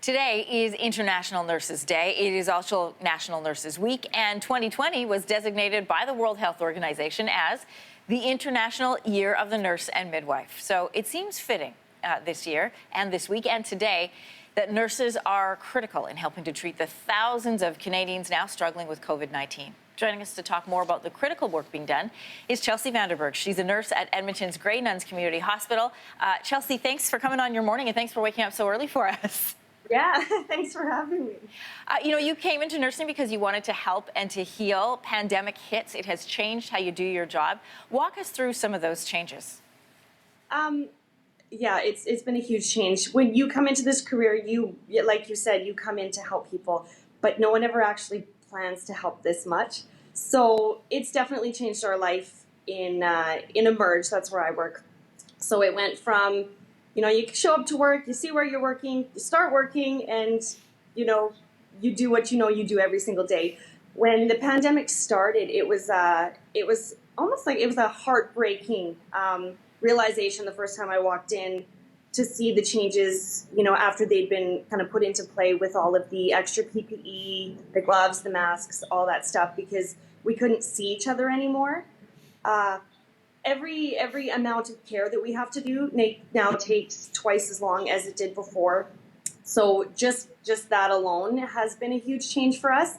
Today is International Nurses Day. It is also National Nurses Week, and 2020 was designated by the World Health Organization as the International Year of the Nurse and Midwife. So it seems fitting this year and this week and today that nurses are critical in helping to treat the thousands of Canadians now struggling with COVID-19. Joining us to talk more about the critical work being done is Chelsea Vanderberg. She's a nurse at Edmonton's Grey Nuns Community Hospital. Chelsea, thanks for coming on your morning, and thanks for waking up so early for us. Yeah, thanks for having me. You came into nursing because you wanted to help and to heal. Pandemic hits. It has changed how you do your job. Walk us through some of those changes. Yeah, it's been a huge change. When you come into this career, like you said, you come in to help people, but no one ever actually plans to help this much. So it's definitely changed our life in Emerge. That's where I work. So it went from, you show up to work, you see where you're working, you start working, and you do what you do every single day. When the pandemic started, it was almost like it was a heartbreaking realization the first time I walked in to see the changes, after they'd been kind of put into play with all of the extra PPE, the gloves, the masks, all that stuff, because we couldn't see each other anymore. Every amount of care that we have to do now takes twice as long as it did before. So just that alone has been a huge change for us.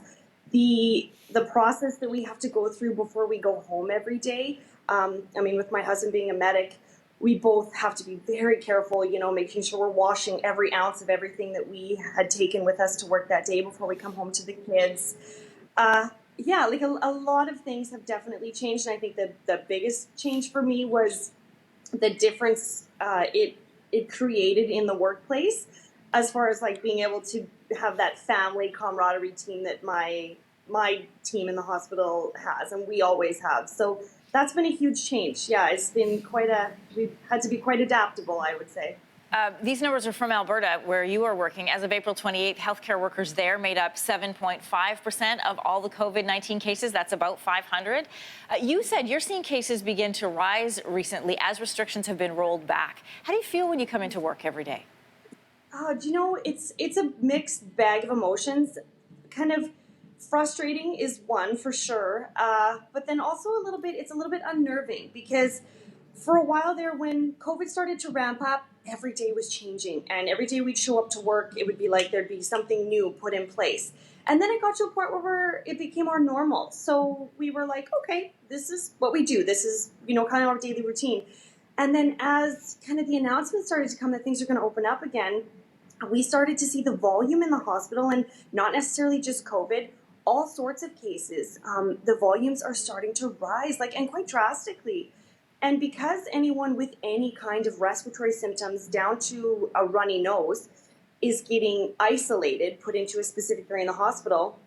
The process that we have to go through before we go home every day. With my husband being a medic, we both have to be very careful, making sure we're washing every ounce of everything that we had taken with us to work that day before we come home to the kids. A lot of things have definitely changed. And I think the biggest change for me was the difference it created in the workplace, as far as like being able to have that family camaraderie team that my team in the hospital has, and we always have. So that's been a huge change. Yeah, it's been we've had to be quite adaptable, I would say. These numbers are from Alberta, where you are working. As of April 28th, healthcare workers there made up 7.5% of all the COVID-19 cases. That's about 500. You said you're seeing cases begin to rise recently as restrictions have been rolled back. How do you feel when you come into work every day? It's a mixed bag of emotions. Kind of frustrating is one for sure, but then also it's a little bit unnerving, because for a while there, when COVID started to ramp up, every day was changing, and every day we'd show up to work, it would be like there'd be something new put in place. And then it got to a point where it became our normal. So we were like, okay, this is what we do. This is, kind of our daily routine. And then as kind of the announcements started to come that things are going to open up again, we started to see the volume in the hospital, and not necessarily just COVID, all sorts of cases. The volumes are starting to rise, and quite drastically. And because anyone with any kind of respiratory symptoms, down to a runny nose, is getting isolated, put into a specific area in the hospital,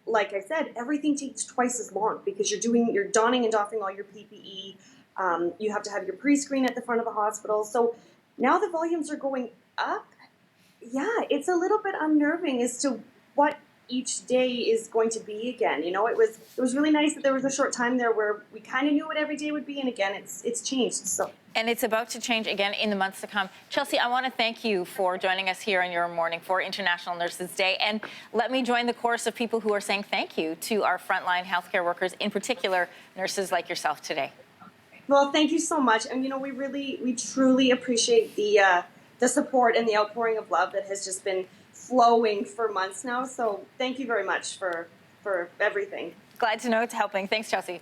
like I said, everything takes twice as long, because you're donning and doffing all your PPE. You have to have your pre-screen at the front of the hospital. So now the volumes are going up. Yeah, it's a little bit unnerving as to what each day is going to be again. It was really nice that there was a short time there where we kind of knew what every day would be, and again, it's changed. So. And it's about to change again in the months to come. Chelsea, I want to thank you for joining us here on your morning for International Nurses Day. And let me join the chorus of people who are saying thank you to our frontline healthcare workers, in particular nurses like yourself today. Well, thank you so much. And we truly appreciate the support and the outpouring of love that has just been flowing for months now. So thank you very much for everything. Glad to know it's helping. Thanks, Chelsea.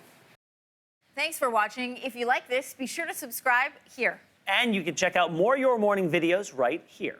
Thanks for watching. If you like this, be sure to subscribe here. And you can check out more Your Morning videos right here.